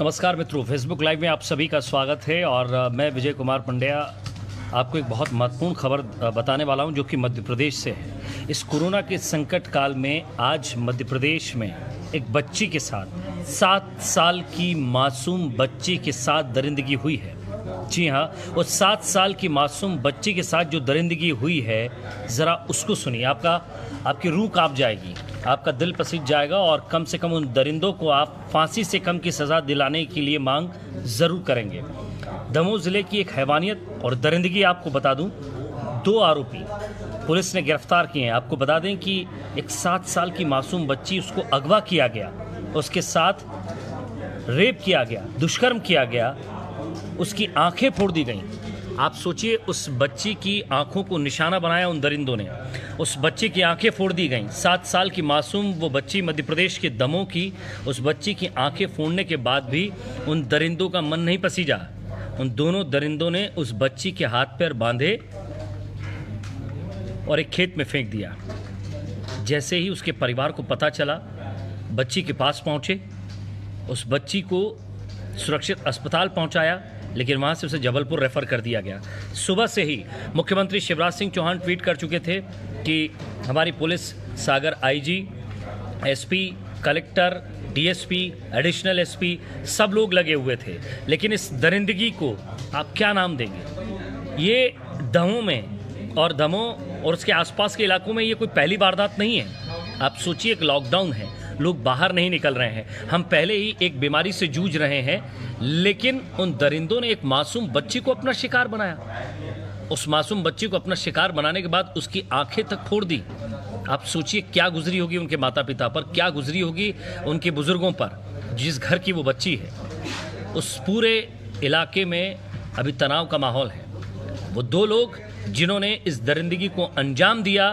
नमस्कार मित्रों, Facebook live में आप सभी का स्वागत है और मैं विजय कुमार पंड्या आपको एक बहुत महत्वपूर्ण खबर बताने वाला हूं जो कि मध्य प्रदेश से है। इस कोरोना के संकट काल में आज मध्य प्रदेश में एक बच्ची के साथ 7 साल की मासूम बच्ची के साथ दरिंदगी हुई है। जी हाँ, वो 7 साल की मासूम बच्ची के साथ जो दरिंदगी हुई है, ज़रा उसको सुनिए। आपकी रूह कांप जाएगी, आपका दिल पसीज जाएगा और कम से कम उन दरिंदों को आप फांसी से कम की सज़ा दिलाने के लिए मांग ज़रूर करेंगे। दमोह ज़िले की एक हैवानियत और दरिंदगी आपको बता दूं, 2 आरोपी पुलिस ने गिरफ्तार किए हैं। आपको बता दें कि एक 7 साल की मासूम बच्ची, उसको अगवा किया गया, उसके साथ रेप किया गया, दुष्कर्म किया गया, उसकी आंखें फोड़ दी गईं। आप सोचिए, उस बच्ची की आंखों को निशाना बनाया उन दरिंदों ने, उस बच्ची की आंखें फोड़ दी गईं। 7 साल की मासूम वो बच्ची मध्य प्रदेश के दमोह की, उस बच्ची की आंखें फोड़ने के बाद भी उन दरिंदों का मन नहीं पसीजा। उन दोनों दरिंदों ने उस बच्ची के हाथ पैर बांधे और एक खेत में फेंक दिया। जैसे ही उसके परिवार को पता चला, बच्ची के पास पहुंचे, उस बच्ची को सुरक्षित अस्पताल पहुंचाया, लेकिन वहां से उसे जबलपुर रेफर कर दिया गया। सुबह से ही मुख्यमंत्री शिवराज सिंह चौहान ट्वीट कर चुके थे कि हमारी police, Sagar IG, SP, collector, DSP, additional SP, सब लोग लगे हुए थे। लेकिन इस दरिंदगी को आप क्या नाम देंगे? ये दमोह और उसके आसपास के इलाकों में ये कोई पहली वारदात नहीं है। आप सोचिए, एक लॉकडाउन है, लोग बाहर नहीं निकल रहे हैं, हम पहले ही एक बीमारी से जूझ रहे हैं, लेकिन उन दरिंदों ने एक मासूम बच्ची को अपना शिकार बनाया। उस मासूम बच्ची को अपना शिकार बनाने के बाद उसकी आंखें तक फोड़ दी। आप सोचिए क्या गुजरी होगी उनके माता पिता पर, क्या गुजरी होगी उनके बुजुर्गों पर, जिस घर की वो बच्ची है। उस पूरे इलाके में अभी तनाव का माहौल है। वो 2 लोग जिन्होंने इस दरिंदगी को अंजाम दिया,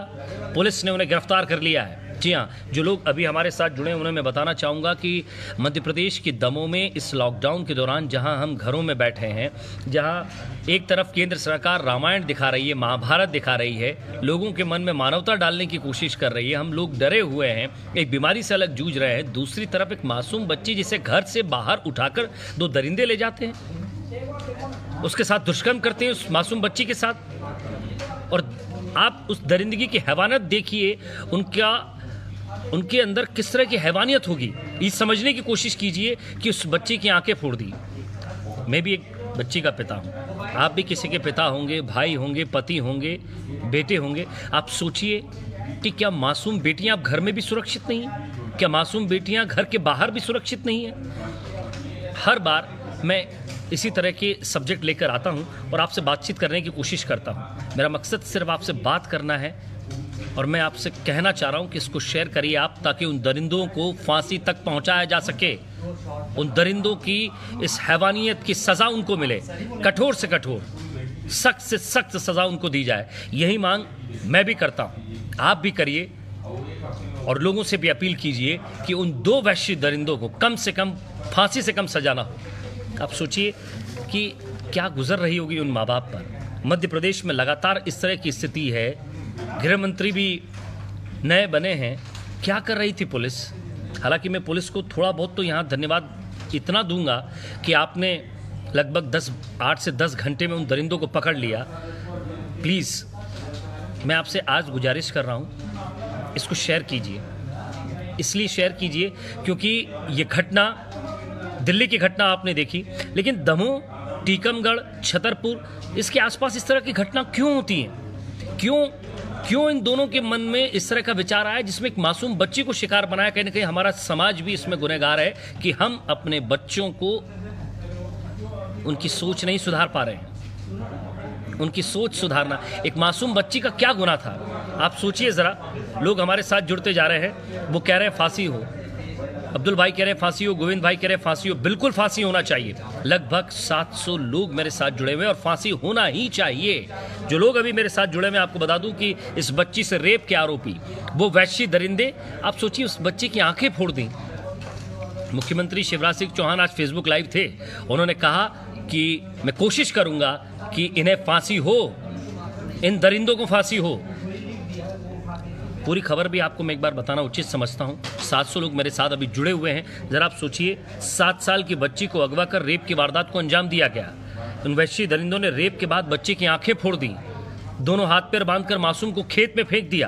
पुलिस ने उन्हें गिरफ्तार कर लिया है। जी हाँ, जो लोग अभी हमारे साथ जुड़े हैं उन्हें मैं बताना चाहूँगा कि मध्य प्रदेश के दमोह में इस लॉकडाउन के दौरान जहाँ हम घरों में बैठे हैं, जहाँ एक तरफ केंद्र सरकार रामायण दिखा रही है, महाभारत दिखा रही है, लोगों के मन में मानवता डालने की कोशिश कर रही है, हम लोग डरे हुए हैं, एक बीमारी से अलग जूझ रहे हैं, दूसरी तरफ एक मासूम बच्ची जिसे घर से बाहर उठाकर 2 दरिंदे ले जाते हैं, उसके साथ दुष्कर्म करते हैं उस मासूम बच्ची के साथ। और आप उस दरिंदगी की हैवानियत देखिए, उनके अंदर किस तरह की हैवानियत होगी, ये समझने की कोशिश कीजिए कि उस बच्ची की आंखें फोड़ दी। मैं भी एक बच्ची का पिता हूँ, आप भी किसी के पिता होंगे, भाई होंगे, पति होंगे, बेटे होंगे। आप सोचिए कि क्या मासूम बेटियां अब घर में भी सुरक्षित नहीं हैं? क्या मासूम बेटियां घर के बाहर भी सुरक्षित नहीं हैं? हर बार मैं इसी तरह के सब्जेक्ट लेकर आता हूँ और आपसे बातचीत करने की कोशिश करता हूँ। मेरा मकसद सिर्फ आपसे बात करना है और मैं आपसे कहना चाह रहा हूं कि इसको शेयर करिए आप, ताकि उन दरिंदों को फांसी तक पहुंचाया जा सके। उन दरिंदों की इस हैवानियत की सज़ा उनको मिले, कठोर से कठोर, सख्त से सख्त सज़ा उनको दी जाए। यही मांग मैं भी करता हूं, आप भी करिए और लोगों से भी अपील कीजिए कि उन 2 वैश्य दरिंदों को कम से कम फांसी से कम सजा ना हो। आप सोचिए कि क्या गुजर रही होगी उन माँ बाप पर। मध्य प्रदेश में लगातार इस तरह की स्थिति है, गृह मंत्री भी नए बने हैं, क्या कर रही थी पुलिस? हालांकि मैं पुलिस को थोड़ा बहुत तो यहाँ धन्यवाद इतना दूंगा कि आपने लगभग 8 से 10 घंटे में उन दरिंदों को पकड़ लिया। प्लीज़ मैं आपसे आज गुजारिश कर रहा हूँ, इसको शेयर कीजिए। इसलिए शेयर कीजिए क्योंकि ये घटना, दिल्ली की घटना आपने देखी, लेकिन दमोह, टीकमगढ़, छतरपुर, इसके आसपास इस तरह की घटना क्यों होती हैं? क्यों इन दोनों के मन में इस तरह का विचार आया जिसमें एक मासूम बच्ची को शिकार बनाया? कहीं ना कहीं हमारा समाज भी इसमें गुनहगार है कि हम अपने बच्चों को, उनकी सोच नहीं सुधार पा रहे हैं। उनकी सोच सुधारना, एक मासूम बच्ची का क्या गुनाह था? आप सोचिए ज़रा। लोग हमारे साथ जुड़ते जा रहे हैं, वो कह रहे हैं फांसी हो, अब्दुल भाई कह रहे हैं फांसी हो, गोविंद भाई कह रहे हैं फांसी हो। बिल्कुल फांसी होना चाहिए। लगभग 700 लोग मेरे साथ जुड़े हुए हैं और फांसी होना ही चाहिए। जो लोग अभी मेरे साथ जुड़े हुए हैं, आपको बता दूं कि इस बच्ची से रेप के आरोपी, वो वैश्य दरिंदे, आप सोचिए उस बच्ची की आंखें फोड़ दी। मुख्यमंत्री शिवराज सिंह चौहान आज फेसबुक लाइव थे, उन्होंने कहा कि मैं कोशिश करूंगा कि इन्हें फांसी हो, इन दरिंदों को फांसी हो। पूरी खबर भी आपको मैं एक बार बताना उचित समझता हूँ। 700 लोग मेरे साथ अभी जुड़े हुए हैं। ज़रा आप सोचिए, 7 साल की बच्ची को अगवा कर रेप की वारदात को अंजाम दिया गया। उन वहशी दरिंदों ने रेप के बाद बच्ची की आंखें फोड़ दी, दोनों हाथ पैर बांधकर मासूम को खेत में फेंक दिया।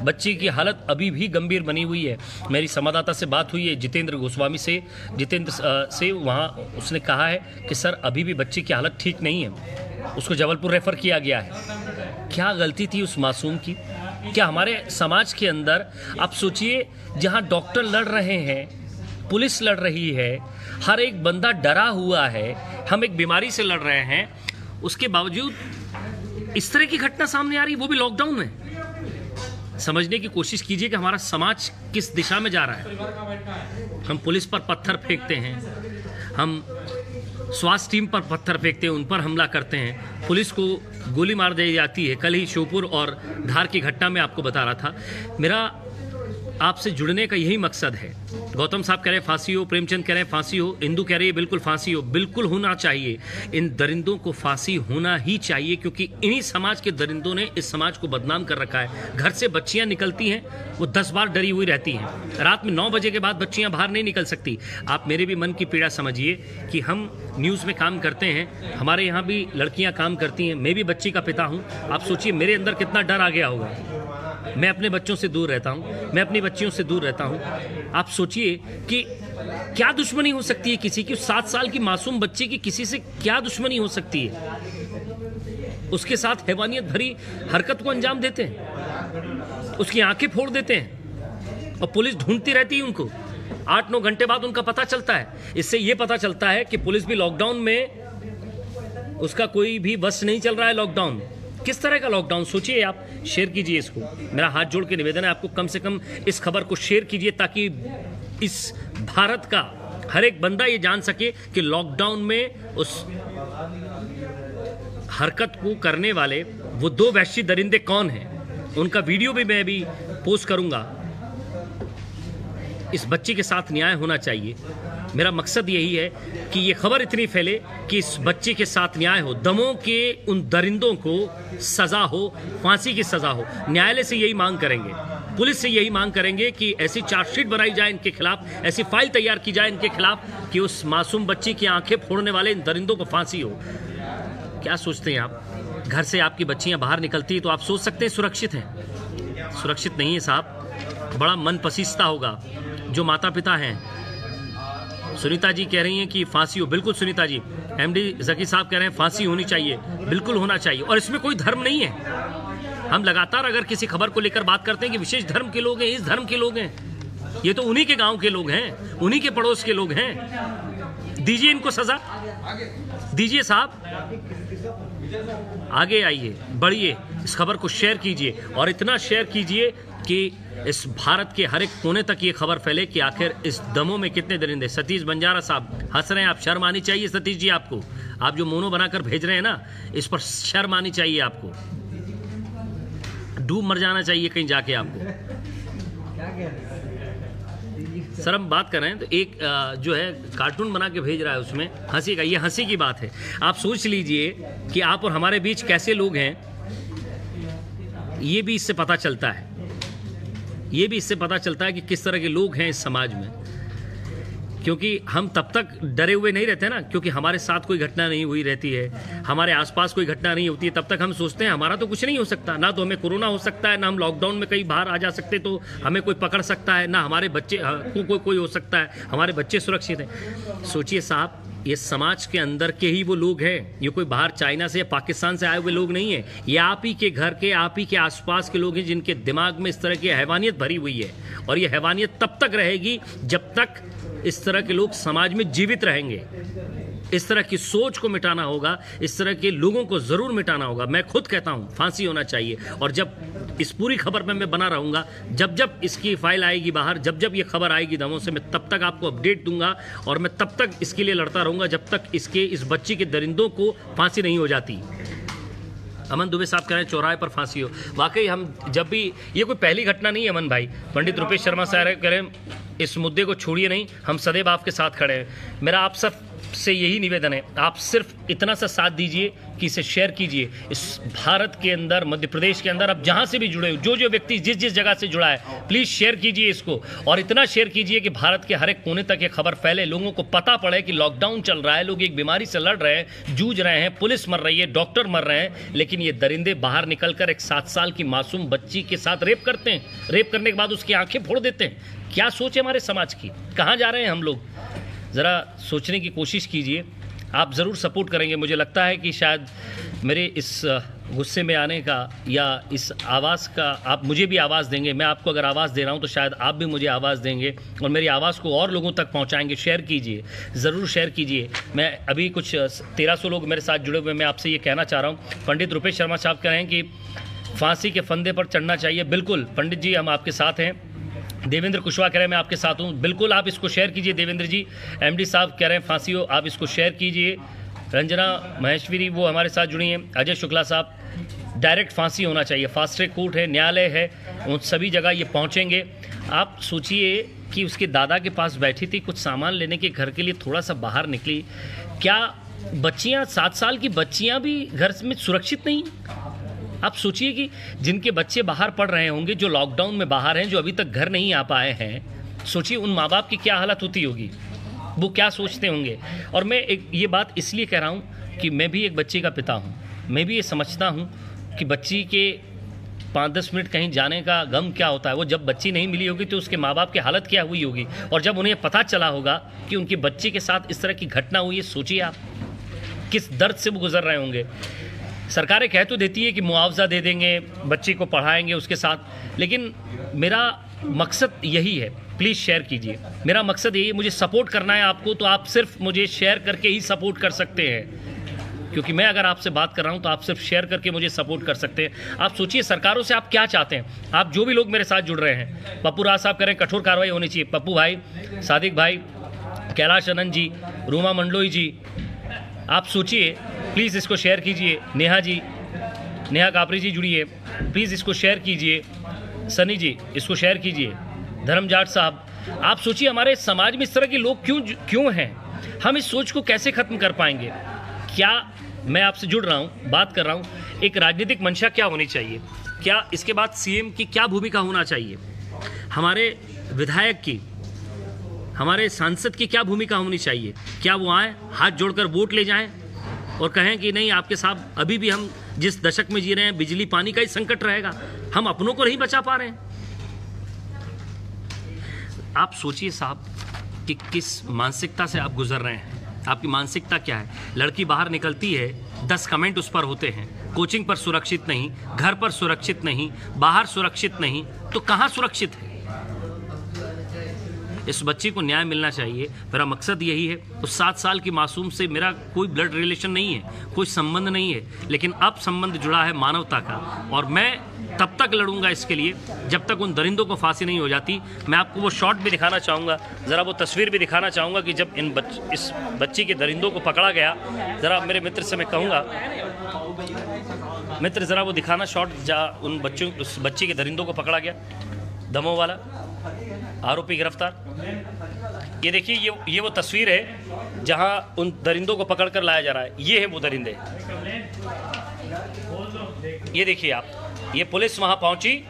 बच्ची की हालत अभी भी गंभीर बनी हुई है। मेरी संवाददाता से बात हुई है जितेंद्र गोस्वामी से, वहाँ उसने कहा है कि सर अभी भी बच्ची की हालत ठीक नहीं है, उसको जबलपुर रेफर किया गया है। क्या गलती थी उस मासूम की? क्या हमारे समाज के अंदर आप सोचिए, जहाँ डॉक्टर लड़ रहे हैं, पुलिस लड़ रही है, हर एक बंदा डरा हुआ है, हम एक बीमारी से लड़ रहे हैं, उसके बावजूद इस तरह की घटना सामने आ रही, वो भी लॉकडाउन में। समझने की कोशिश कीजिए कि हमारा समाज किस दिशा में जा रहा है। हम पुलिस पर पत्थर फेंकते हैं, हम स्वास्थ्य टीम पर पत्थर फेंकते हैं, उन पर हमला करते हैं, पुलिस को गोली मार दी जाती है। कल ही श्योपुर और धार की घटना में आपको बता रहा था। मेरा आपसे जुड़ने का यही मकसद है। गौतम साहब कह रहे हैं फांसी हो, प्रेमचंद कह रहे हैं फांसी हो, इंदू कह रही है बिल्कुल फांसी हो। बिल्कुल होना चाहिए, इन दरिंदों को फांसी होना ही चाहिए, क्योंकि इन्हीं समाज के दरिंदों ने इस समाज को बदनाम कर रखा है। घर से बच्चियां निकलती हैं, वो 10 बार डरी हुई रहती हैं। रात में 9 बजे के बाद बच्चियां बाहर नहीं निकल सकती। आप मेरे भी मन की पीड़ा समझिए कि हम न्यूज़ में काम करते हैं, हमारे यहाँ भी लड़कियाँ काम करती हैं, मैं भी बच्ची का पिता हूँ। आप सोचिए मेरे अंदर कितना डर आ गया होगा। मैं अपने बच्चों से दूर रहता हूँ, मैं अपनी बच्चियों से दूर रहता हूँ। आप सोचिए कि क्या दुश्मनी हो सकती है किसी की। 7 साल की मासूम बच्ची की किसी से क्या दुश्मनी हो सकती है? उसके साथ हैवानियत भरी हरकत को अंजाम देते हैं, उसकी आंखें फोड़ देते हैं और पुलिस ढूंढती रहती है उनको। 8-9 घंटे बाद उनका पता चलता है। इससे ये पता चलता है कि पुलिस भी लॉकडाउन में, उसका कोई भी बस नहीं चल रहा है। लॉकडाउन किस तरह का लॉकडाउन, सोचिए आप। शेयर कीजिए इसको, मेरा हाथ जोड़ के निवेदन है आपको, कम से कम इस खबर को शेयर कीजिए ताकि इस भारत का हर एक बंदा ये जान सके कि लॉकडाउन में उस हरकत को करने वाले वो 2 वहशी दरिंदे कौन हैं। उनका वीडियो भी मैं अभी पोस्ट करूंगा। इस बच्चे के साथ न्याय होना चाहिए। मेरा मकसद यही है कि ये खबर इतनी फैले कि इस बच्चे के साथ न्याय हो, दमों के उन दरिंदों को सज़ा हो, फांसी की सज़ा हो। न्यायालय से यही मांग करेंगे, पुलिस से यही मांग करेंगे कि ऐसी चार्जशीट बनाई जाए इनके खिलाफ, ऐसी फाइल तैयार की जाए इनके खिलाफ कि उस मासूम बच्ची की आंखें फोड़ने वाले इन दरिंदों को फांसी हो। क्या सोचते हैं आप? घर से आपकी बच्चियां बाहर निकलती तो आप सोच सकते हैं सुरक्षित हैं। सुरक्षित नहीं है साहब। बड़ा मन पसीजता होगा जो माता पिता हैं। सुनीता जी कह रही हैं कि फांसी हो। बिल्कुल सुनीता जी। एमडी जकी साहब कह रहे हैं फांसी होनी चाहिए, बिल्कुल होना चाहिए। और इसमें कोई धर्म नहीं है। हम लगातार अगर किसी खबर को लेकर बात करते हैं कि विशेष धर्म के लोग हैं, इस धर्म के लोग हैं, ये तो उन्हीं के गांव के लोग हैं, उन्हीं के पड़ोस के लोग हैं। दीजिए इनको सजा, दीजिए साहब। आगे आइए, बढ़िए, इस खबर को शेयर कीजिए और इतना शेयर कीजिए कि इस भारत के हर एक कोने तक ये खबर फैले कि आखिर इस दमों में कितने दरिंदे। सतीश बंजारा साहब हंस रहे हैं, आप शर्म आनी चाहिए सतीश जी आपको। आप जो मोनो बनाकर भेज रहे हैं ना, इस पर शर्म आनी चाहिए आपको। डूब मर जाना चाहिए कहीं जाके आपको। सर हम बात कर रहे हैं तो एक जो है कार्टून बना के भेज रहा है, उसमें हंसी का, ये हंसी की बात है। आप सोच लीजिए कि आप और हमारे बीच कैसे लोग हैं, ये भी इससे पता चलता है। ये भी इससे पता चलता है कि किस तरह के लोग हैं इस समाज में। क्योंकि हम तब तक डरे हुए नहीं रहते ना, क्योंकि हमारे साथ कोई घटना नहीं हुई रहती है, हमारे आसपास कोई घटना नहीं होती है, तब तक हम सोचते हैं हमारा तो कुछ नहीं हो सकता। ना तो हमें कोरोना हो सकता है, ना हम लॉकडाउन में कहीं बाहर आ जा सकते तो हमें कोई पकड़ सकता है, ना हमारे बच्चे को कोई हो सकता है, हमारे बच्चे सुरक्षित हैं। सोचिए साहब, ये समाज के अंदर के ही वो लोग हैं। ये कोई बाहर चाइना से या पाकिस्तान से आए हुए लोग नहीं हैं। ये आप ही के घर के, आप ही के आसपास के लोग हैं जिनके दिमाग में इस तरह की हैवानियत भरी हुई है। और ये हैवानियत तब तक रहेगी जब तक इस तरह के लोग समाज में जीवित रहेंगे। इस तरह की सोच को मिटाना होगा, इस तरह के लोगों को ज़रूर मिटाना होगा। मैं खुद कहता हूँ फांसी होना चाहिए। और जब इस पूरी खबर में मैं बना रहूँगा, जब जब इसकी फाइल आएगी बाहर, जब जब ये खबर आएगी दमों से, मैं तब तक आपको अपडेट दूंगा और मैं तब तक इसके लिए लड़ता रहूँगा जब तक इस बच्ची के दरिंदों को फांसी नहीं हो जाती। अमन दुबे साहब कह रहे हैं चौराहे पर फांसी हो। वाकई हम जब भी, ये कोई पहली घटना नहीं है अमन भाई। पंडित रुपेश शर्मा साहब कह रहे हैं इस मुद्दे को छोड़िए नहीं, हम सदैव आपके साथ खड़े हैं। मेरा आप सब से यही निवेदन है, आप सिर्फ इतना सा साथ दीजिए कि इसे शेयर कीजिए। इस भारत के अंदर, मध्य प्रदेश के अंदर आप जहाँ से भी जुड़े हो, जो व्यक्ति जिस जिस जगह से जुड़ा है, प्लीज़ शेयर कीजिए इसको, और इतना शेयर कीजिए कि भारत के हर एक कोने तक ये खबर फैले, लोगों को पता पड़े कि लॉकडाउन चल रहा है, लोग एक बीमारी से लड़ रहे हैं, जूझ रहे हैं, पुलिस मर रही है, डॉक्टर मर रहे हैं, लेकिन ये दरिंदे बाहर निकलकर एक 7 साल की मासूम बच्ची के साथ रेप करते हैं। रेप करने के बाद उसकी आंखें फोड़ देते हैं। क्या सोच है हमारे समाज की? कहाँ जा रहे हैं हम लोग? ज़रा सोचने की कोशिश कीजिए। आप ज़रूर सपोर्ट करेंगे। मुझे लगता है कि शायद मेरे इस गुस्से में आने का या इस आवाज़ का आप मुझे भी आवाज़ देंगे। मैं आपको अगर आवाज़ दे रहा हूं तो शायद आप भी मुझे आवाज़ देंगे और मेरी आवाज़ को और लोगों तक पहुंचाएंगे। शेयर कीजिए, ज़रूर शेयर कीजिए। मैं अभी कुछ 1300 लोग मेरे साथ जुड़े हुए, मैं आपसे ये कहना चाह रहा हूँ। पंडित रुपेश शर्मा साहब कह रहे हैं कि फांसी के फंदे पर चढ़ना चाहिए। बिल्कुल पंडित जी, हम आपके साथ हैं। देवेंद्र कुशवाहा कह रहे हैं मैं आपके साथ हूं। बिल्कुल आप इसको शेयर कीजिए देवेंद्र जी। एमडी साहब कह रहे हैं फांसी हो, आप इसको शेयर कीजिए। रंजना महेश्वरी वो हमारे साथ जुड़ी हैं। अजय शुक्ला साहब, डायरेक्ट फांसी होना चाहिए, फास्ट ट्रैक कोर्ट है, न्यायालय है, उन सभी जगह ये पहुंचेंगे। आप सोचिए कि उसके दादा के पास बैठी थी, कुछ सामान लेने के घर के लिए थोड़ा सा बाहर निकली। क्या बच्चियाँ, 7 साल की बच्चियाँ भी घर में सुरक्षित नहीं? आप सोचिए कि जिनके बच्चे बाहर पढ़ रहे होंगे, जो लॉकडाउन में बाहर हैं, जो अभी तक घर नहीं आ पाए हैं, सोचिए उन माँ बाप की क्या हालत होती होगी, वो क्या सोचते होंगे। और मैं ये बात इसलिए कह रहा हूँ कि मैं भी एक बच्चे का पिता हूँ। मैं भी ये समझता हूँ कि बच्ची के 5-10 मिनट कहीं जाने का गम क्या होता है। वो जब बच्ची नहीं मिली होगी तो उसके माँ बाप की हालत क्या हुई होगी, और जब उन्हें पता चला होगा कि उनकी बच्ची के साथ इस तरह की घटना हुई है, सोचिए आप किस दर्द से वो गुजर रहे होंगे। सरकारें कह तो देती है कि मुआवजा दे देंगे, बच्ची को पढ़ाएंगे उसके साथ, लेकिन मेरा मकसद यही है। प्लीज़ शेयर कीजिए। मेरा मकसद यही है, मुझे सपोर्ट करना है आपको, तो आप सिर्फ मुझे शेयर करके ही सपोर्ट कर सकते हैं, क्योंकि मैं अगर आपसे बात कर रहा हूं तो आप सिर्फ शेयर करके मुझे सपोर्ट कर सकते हैं। आप सोचिए सरकारों से आप क्या चाहते हैं। आप जो भी लोग मेरे साथ जुड़ रहे हैं, पप्पू राज साहब कह रहे हैं कठोर कार्रवाई होनी चाहिए। पप्पू भाई, सादिक भाई, कैलाश आनंद जी, रूमा मंडलोई जी, आप सोचिए, प्लीज़ इसको शेयर कीजिए। नेहा जी, नेहा कापरी जी जुड़ी है, प्लीज़ इसको शेयर कीजिए। सनी जी, इसको शेयर कीजिए। धर्म जाट साहब, आप सोचिए हमारे समाज में इस तरह के लोग क्यों हैं? हम इस सोच को कैसे ख़त्म कर पाएंगे? क्या मैं आपसे जुड़ रहा हूँ, बात कर रहा हूँ, एक राजनीतिक मंशा क्या होनी चाहिए? क्या इसके बाद सीएम की क्या भूमिका होना चाहिए? हमारे विधायक की, हमारे सांसद की क्या भूमिका होनी चाहिए? क्या वो आए, हाथ जोड़कर वोट ले जाएं और कहें कि नहीं आपके साथ अभी भी हम जिस दशक में जी रहे हैं, बिजली पानी का ही संकट रहेगा, हम अपनों को नहीं बचा पा रहे हैं? आप सोचिए साहब कि किस मानसिकता से आप गुजर रहे हैं। आपकी मानसिकता क्या है? लड़की बाहर निकलती है, 10 कमेंट उस पर होते हैं, कोचिंग पर सुरक्षित नहीं, घर पर सुरक्षित नहीं, बाहर सुरक्षित नहीं, तो कहाँ सुरक्षित है? इस बच्चे को न्याय मिलना चाहिए। मेरा मकसद यही है। उस 7 साल की मासूम से मेरा कोई ब्लड रिलेशन नहीं है, कोई संबंध नहीं है, लेकिन अब संबंध जुड़ा है मानवता का, और मैं तब तक लड़ूंगा इसके लिए जब तक उन दरिंदों को फांसी नहीं हो जाती। मैं आपको वो शॉट भी दिखाना चाहूँगा, ज़रा वो तस्वीर भी दिखाना चाहूँगा कि जब इस बच्ची के दरिंदों को पकड़ा गया। ज़रा मेरे मित्र से मैं कहूँगा, मित्र ज़रा वो दिखाना शॉट जहाँ उस बच्ची के दरिंदों को पकड़ा गया। दमोह वाला आरोपी गिरफ्तार। ये देखिए, ये वो तस्वीर है जहां उन दरिंदों को पकड़कर लाया जा रहा है। ये है वो दरिंदे, ये देखिए आप, ये पुलिस वहां पहुंची,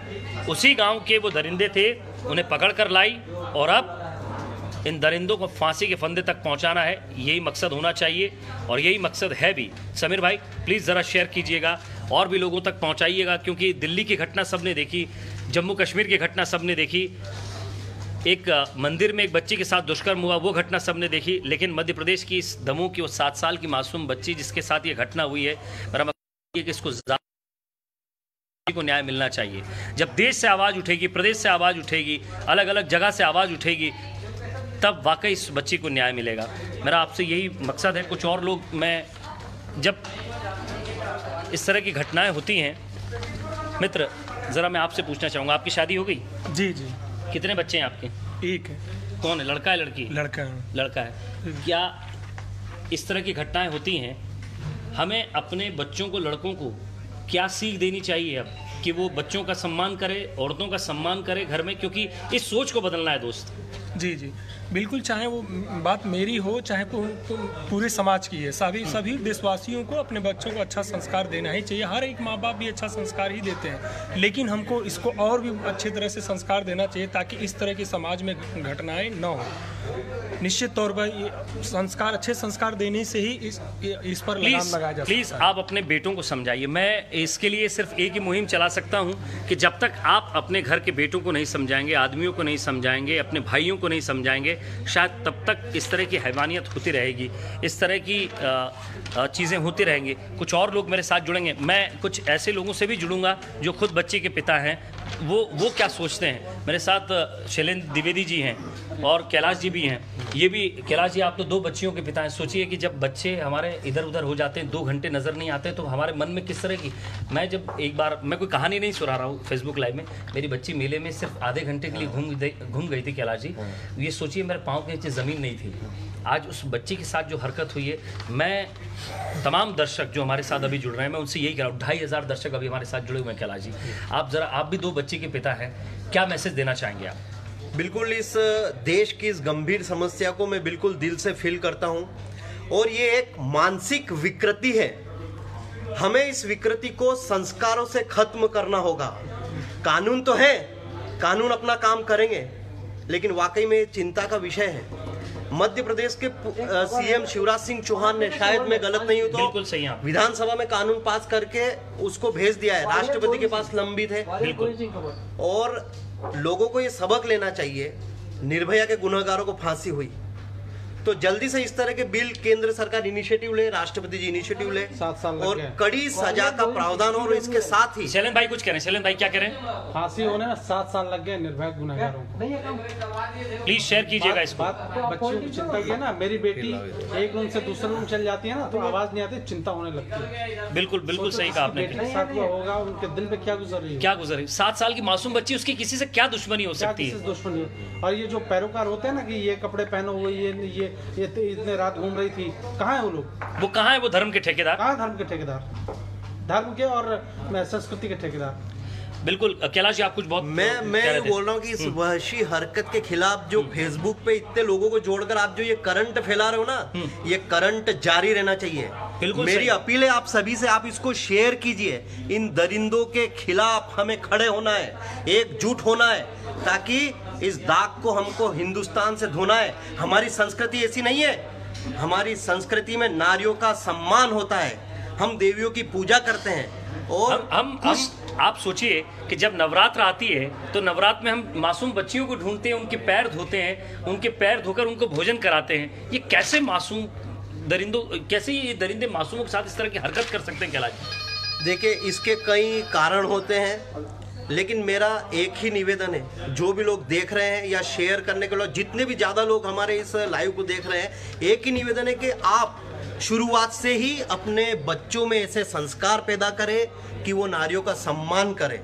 उसी गांव के वो दरिंदे थे, उन्हें पकड़कर लाई, और अब इन दरिंदों को फांसी के फंदे तक पहुंचाना है। यही मकसद होना चाहिए और यही मकसद है भी। समीर भाई प्लीज़ ज़रा शेयर कीजिएगा और भी लोगों तक पहुंचाइएगा, क्योंकि दिल्ली की घटना सबने देखी, जम्मू कश्मीर की घटना सबने देखी, एक मंदिर में एक बच्ची के साथ दुष्कर्म हुआ, वो घटना सबने देखी, लेकिन मध्य प्रदेश की इस दमोह की वो 7 साल की मासूम बच्ची जिसके साथ ये घटना हुई है, मेरा मतलब ये कि इसको को न्याय मिलना चाहिए। जब देश से आवाज़ उठेगी, प्रदेश से आवाज़ उठेगी, अलग अलग जगह से आवाज़ उठेगी, तब वाकई इस बच्ची को न्याय मिलेगा। मेरा आपसे यही मकसद है। कुछ और लोग, मैं जब इस तरह की घटनाएं होती हैं, मित्र ज़रा मैं आपसे पूछना चाहूँगा, आपकी शादी हो गई? जी जी। कितने बच्चे हैं आपके? एक है। कौन है, लड़का है लड़की? लड़का है। लड़का है। क्या इस तरह की घटनाएं होती हैं, हमें अपने बच्चों को, लड़कों को क्या सीख देनी चाहिए अब कि वो बच्चों का सम्मान करे, औरतों का सम्मान करे घर में, क्योंकि इस सोच को बदलना है दोस्त। जी जी, बिल्कुल, चाहे वो बात मेरी हो चाहे पूरे समाज की है, सभी देशवासियों को अपने बच्चों को अच्छा संस्कार देना ही चाहिए। हर एक माँ बाप भी अच्छा संस्कार ही देते हैं, लेकिन हमको इसको और भी अच्छे तरह से संस्कार देना चाहिए ताकि इस तरह की समाज में घटनाएं न हो। निश्चित तौर पर ये संस्कार, अच्छे संस्कार देने से ही इस पर लगाम लगाया जा सकता है। प्लीज आप अपने बेटों को समझाइए। मैं इसके लिए सिर्फ एक ही मुहिम चला सकता हूं कि जब तक आप अपने घर के बेटों को नहीं समझाएंगे, आदमियों को नहीं समझाएंगे, अपने भाइयों को नहीं समझाएंगे, शायद तब तक इस तरह की हैवानियत होती रहेगी, इस तरह की चीज़ें होती रहेंगी। कुछ और लोग मेरे साथ जुड़ेंगे, मैं कुछ ऐसे लोगों से भी जुड़ूंगा जो खुद बच्चे के पिता हैं। वो क्या सोचते हैं। मेरे साथ शैलेंद्र द्विवेदी जी हैं और कैलाश जी भी हैं। ये भी, कैलाश जी आप तो 2 बच्चियों के पिता हैं। सोचिए कि जब बच्चे हमारे इधर उधर हो जाते हैं, 2 घंटे नज़र नहीं आते, तो हमारे मन में किस तरह की। मैं जब एक बार, मैं कोई कहानी नहीं सुना रहा हूँ फेसबुक लाइव में, मेरी बच्ची मेले में सिर्फ आधे घंटे के लिए घूम गई थी कैलाश जी। ये सोचिए मेरे पाँव के नीचे ज़मीन नहीं थी। आज उस बच्ची के साथ जो हरकत हुई है, मैं तमाम दर्शक जो हमारे साथ अभी जुड़ रहे हैं, मैं उनसे यही कह रहा हूँ, 2500 दर्शक अभी हमारे साथ जुड़े हुए हैं। कैलाश जी, आप भी 2 बच्चे के पिता हैं, क्या मैसेज देना चाहेंगे आप? बिल्कुल, इस देश की इस गंभीर समस्या को मैं बिल्कुल दिल से फील करता हूं, और ये एक मानसिक विकृति है। हमें इस विकृति को संस्कारों से खत्म करना होगा। कानून तो है, कानून अपना काम करेंगे, लेकिन वाकई में चिंता का विषय है। मध्य प्रदेश के सीएम शिवराज सिंह चौहान ने, शायद मैं गलत नहीं हूं तो, बिल्कुल सही है, विधानसभा में कानून पास करके उसको भेज दिया है, राष्ट्रपति के पास लंबित है। बिल्कुल। और लोगों को ये सबक लेना चाहिए, निर्भया के गुनहगारों को फांसी हुई, तो जल्दी से इस तरह के बिल केंद्र सरकार इनिशिएटिव ले, राष्ट्रपति जी इनिशिएटिव ले, 7 साल और कड़ी सजा का प्रावधान हो। और इसके साथ ही शैलेंद्र भाई कुछ कह रहे हैं। शैलेंद्र भाई क्या कह रहे हैं? फांसी होने में 7 साल लग गए निर्भया गुनहगारों को। प्लीज शेयर कीजिएगा इसको। बच्चियों की चिंता की है ना, मेरी बेटी एक रूम से दूसरे रूम चल जाती है ना, तो आवाज नहीं आती, चिंता होने लगती है। बिल्कुल सही कहा आपने। साथ हुआ होगा, उनके दिल पे क्या गुजर रही है। 7 साल की मासूम बच्ची, उसकी किसी से क्या दुश्मनी हो सकती है? दुश्मनी। और ये जो पैरोकार होते हैं ना कि ये कपड़े पहनो हुए, ये इतने रात घूम रही थी, कहाँ है वो लोग? वो कहाँ है वो धर्म के ठेकेदार? कहाँ धर्म के ठेकेदार, धर्म के और संस्कृति के ठेकेदार। बिल्कुल। कैलाश जी आप कुछ बहुत मैं बोल रहा हूँ कि इस वहशी हरकत के खिलाफ जो फेसबुक पे इतने लोगों को जोड़कर आप जो ये करंट फैला रहे हो ना, ये करंट जारी रहना चाहिए। मेरी अपील है आप सभी से, आप इसको शेयर कीजिए। इन दरिंदों के खिलाफ हमें खड़े होना है, एकजुट होना है, ताकि इस दाग को हमको हिंदुस्तान से धोना है। हमारी संस्कृति ऐसी नहीं है, हमारी संस्कृति में नारियों का सम्मान होता है, हम देवियों की पूजा करते हैं। और हम आप सोचिए कि जब नवरात्र आती है तो नवरात्र में हम मासूम बच्चियों को ढूंढते हैं, उनके पैर धोते हैं, उनके पैर धोकर उनको भोजन कराते हैं। ये कैसे मासूम दरिंदों, कैसे ये दरिंदे मासूमों के साथ इस तरह की हरकत कर सकते हैं? कैलाश, देखिए इसके कई कारण होते हैं, लेकिन मेरा एक ही निवेदन है, जो भी लोग देख रहे हैं या शेयर करने के लिए, जितने भी ज़्यादा लोग हमारे इस लाइव को देख रहे हैं, एक ही निवेदन है कि आप शुरुआत से ही अपने बच्चों में ऐसे संस्कार पैदा करें कि वो नारियों का सम्मान करें,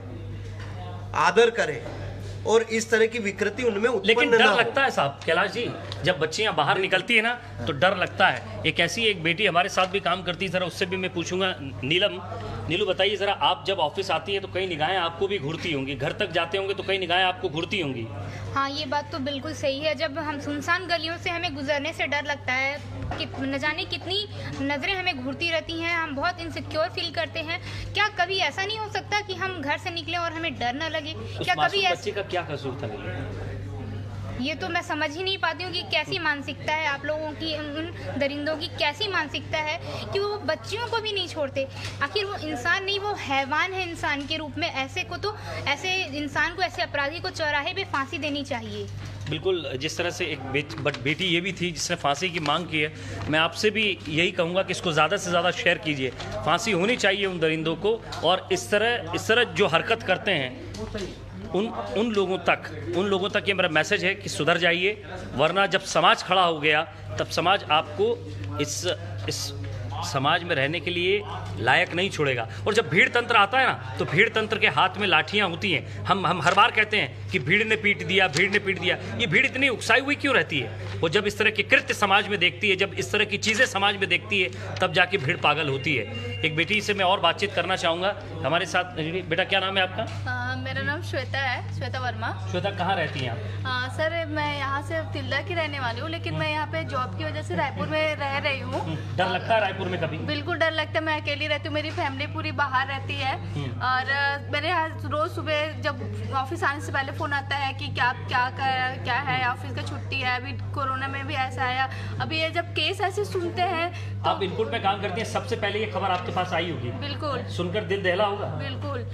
आदर करें, और इस तरह की विकृति उनमें उत्पन्न लेकिन ना डर हो। लगता है साहब, कैलाश जी, जब बच्चियां बाहर निकलती है ना तो डर लगता है। एक ऐसी एक बेटी हमारे साथ भी काम करती है, जरा उससे भी मैं पूछूंगा। नीलू बताइए जरा, आप जब ऑफिस आती है तो कई निगाहें आपको भी घूरती होंगी, घर तक जाते होंगे तो कई निगाहें आपको घूरती होंगी। हाँ, ये बात तो बिल्कुल सही है। जब हम सुनसान गलियों से हमें गुजरने से डर लगता है कि न जाने कितनी नज़रें हमें घूरती रहती हैं, हम बहुत इनसिक्योर फील करते हैं। क्या कभी ऐसा नहीं हो सकता कि हम घर से निकलें और हमें डर न लगे? क्या कभी बच्चे का क्या कसूर था? ये तो मैं समझ ही नहीं पाती हूँ कि कैसी मानसिकता है आप लोगों की, उन दरिंदों की कैसी मानसिकता है कि वो बच्चियों को भी नहीं छोड़ते। आखिर वो इंसान नहीं, वो हैवान है इंसान के रूप में। ऐसे इंसान को, ऐसे अपराधी को चौराहे पे फांसी देनी चाहिए। बिल्कुल, जिस तरह से एक बेटी ये भी थी जिसने फांसी की मांग की है, मैं आपसे भी यही कहूँगा कि इसको ज़्यादा से ज़्यादा शेयर कीजिए। फांसी होनी चाहिए उन दरिंदों को, और इस तरह जो हरकत करते हैं उन लोगों तक ये मेरा मैसेज है कि सुधर जाइए, वरना जब समाज खड़ा हो गया तब समाज आपको इस समाज में रहने के लिए लायक नहीं छोड़ेगा। और जब भीड़ तंत्र आता है ना, तो भीड़ तंत्र के हाथ में लाठियां होती हैं। हम हर बार कहते हैं कि भीड़ ने पीट दिया, भीड़ ने पीट दिया। ये भीड़ इतनी उकसाई हुई क्यों रहती है? वो जब इस तरह के कृत्य समाज में देखती है, जब इस तरह की चीज़ें समाज में देखती है, तब जाके भीड़ पागल होती है। एक बेटी से मैं और बातचीत करना चाहूँगा हमारे साथ। बेटा क्या नाम है आपका? मेरा नाम नाम श्वेता है, श्वेता वर्मा। श्वेता, कहाँ रहती हैं आप? सर मैं यहाँ से तिल्दा की रहने वाली हूँ, लेकिन मैं यहाँ पे जॉब की वजह से रायपुर में रह रही हूँ। डर लगता है रायपुर में कभी? बिल्कुल डर लगता है। मैं अकेली रहती हूँ, मेरी फैमिली पूरी बाहर रहती है और मेरे यहाँ रोज सुबह जब ऑफिस आने से पहले फोन आता है कि क्या है, ऑफिस का छुट्टी है। अभी कोरोना में भी ऐसा आया। अभी ये जब केस ऐसे सुनते हैं तो आप इनपुट में काम करती हैं, सबसे पहले ये खबर आपके पास आई होगी, बिल्कुल सुनकर दिल दहला होगा। बिल्कुल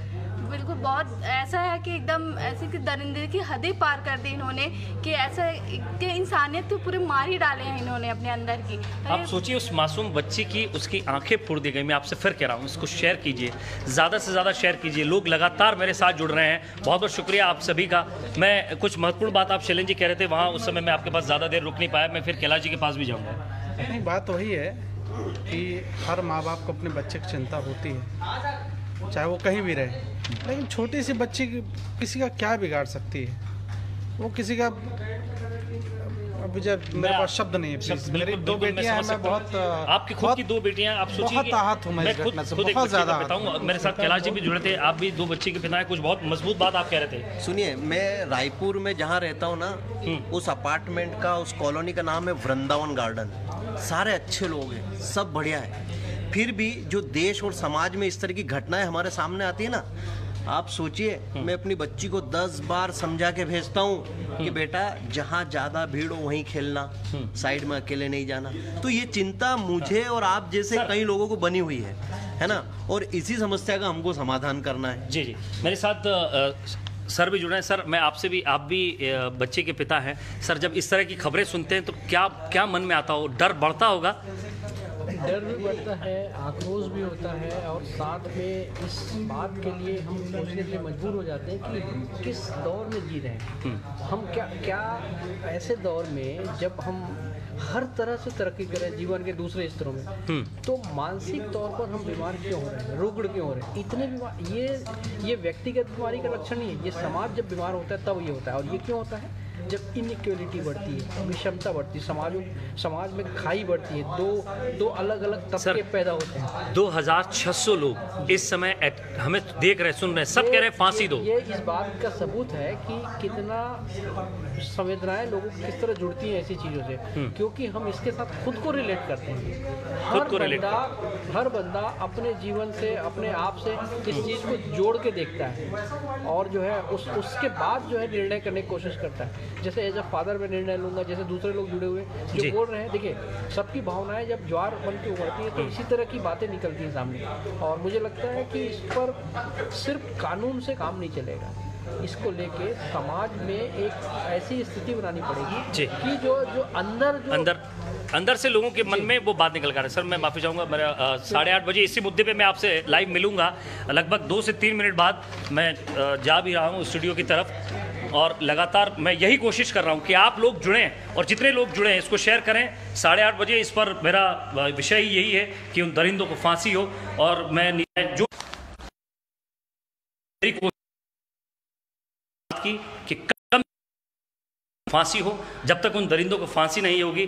बिल्कुल, बहुत ऐसा है कि एकदम ऐसी कि दरिंदगी की हदें पार कर दी इन्होंने, कि ऐसा कि इंसानियत तो पूरे मार ही डाले हैं इन्होंने अपने अंदर की। आप सोचिए उस मासूम बच्ची की, उसकी आंखें फोड़ दी गई। मैं आपसे फिर कह रहा हूँ, इसको शेयर कीजिए, ज़्यादा से ज़्यादा शेयर कीजिए। लोग लगातार मेरे साथ जुड़ रहे हैं, बहुत बहुत शुक्रिया आप सभी का। मैं कुछ महत्वपूर्ण बात आप शैलेंद्र जी कह रहे थे वहाँ, उस समय मैं आपके पास ज़्यादा देर रुक नहीं पाया, मैं फिर कैलाश जी के पास भी जाऊँगा। नहीं, बात वही है कि हर माँ बाप को अपने बच्चे की चिंता होती है, चाहे वो कहीं भी रहे। लेकिन छोटी सी बच्ची किसी का क्या बिगाड़ सकती है? वो किसी का, अभी जब मेरे पास शब्द नहीं है। मेरी दो बेटियां हैं, मैं बहुत, आपकी खुद की दो बेटियां, आप सोचिए, बहुत आहत हूं मैं इस घटना से, बहुत ज़्यादा बताऊंगा। मेरे साथ कैलाश जी भी जुड़े थे, आप भी दो बच्चे के पिता हैं, कुछ बहुत मजबूत बात आप कह रहे थे। सुनिए, मैं रायपुर में जहाँ रहता हूँ ना, उस अपार्टमेंट का, उस कॉलोनी का नाम है वृंदावन गार्डन। सारे अच्छे लोग हैं, सब बढ़िया है। फिर भी जो देश और समाज में इस तरह की घटनाएं हमारे सामने आती है ना, आप सोचिए, मैं अपनी बच्ची को 10 बार समझा के भेजता हूँ कि बेटा जहाँ ज़्यादा भीड़ हो वहीं खेलना, साइड में अकेले नहीं जाना। तो ये चिंता मुझे और आप जैसे कई लोगों को बनी हुई है ना, और इसी समस्या का हमको समाधान करना है। जी जी, मेरे साथ सर भी जुड़े हैं। सर, मैं आपसे भी, आप भी बच्चे के पिता हैं। सर, जब इस तरह की खबरें सुनते हैं तो क्या मन में आता हो? डर बढ़ता होगा? डर भी बढ़ता है, आक्रोश भी होता है, और साथ में इस बात के लिए हम सोचने के लिए मजबूर हो जाते हैं कि किस दौर में जी रहे हैं हम। क्या ऐसे दौर में जब हम हर तरह से तरक्की करें जीवन के दूसरे स्तरों में, तो मानसिक तौर पर हम बीमार क्यों हो रहे हैं, रुग्ण क्यों हो रहे हैं? इतने बीमार, ये व्यक्तिगत बीमारी का लक्षण नहीं है, ये समाज जब बीमार होता है तब ये होता है। और ये क्यों होता है? जब इनइक्वलिटी बढ़ती है, विषमता बढ़ती है, समाज में खाई बढ़ती है, दो अलग अलग तबके पैदा होते हैं। 2600 लोग इस समय हमें देख रहे, सुन रहे, सब कह रहे हैं फांसी दो। ये इस बात का सबूत है कि कितना संवेदनाएं लोगों की किस तरह जुड़ती हैं ऐसी चीज़ों से, क्योंकि हम इसके साथ खुद को रिलेट करते हैं। हर बंदा अपने जीवन से, अपने आप से इस चीज़ को जोड़ के देखता है, और जो है उसके बाद जो है निर्णय करने की कोशिश करता है। जैसे एज अ फादर मैं निर्णय लूंगा, जैसे दूसरे लोग जुड़े हुए जो बोल रहे हैं। देखिए, सबकी भावनाएं जब ज्वार बन के उभरती है तो इसी तरह की बातें निकलती हैं सामने, और मुझे लगता है कि इस पर सिर्फ कानून से काम नहीं चलेगा। इसको लेके समाज में एक ऐसी स्थिति बनानी पड़ेगी कि जो अंदर से लोगों के मन में वो बात निकल कर है। सर, मैं माफ़ी चाहूँगा, मेरा 8:30 बजे इसी मुद्दे पे मैं आपसे लाइव मिलूंगा। लगभग 2 से 3 मिनट बाद मैं जा भी रहा हूँ स्टूडियो की तरफ, और लगातार मैं यही कोशिश कर रहा हूँ कि आप लोग जुड़ें, और जितने लोग जुड़े हैं इसको शेयर करें। 8:30 बजे इस पर मेरा विषय ही यही है कि उन दरिंदों को फांसी हो, और मैं जो कि कम फांसी हो, जब तक उन दरिंदों को फांसी नहीं होगी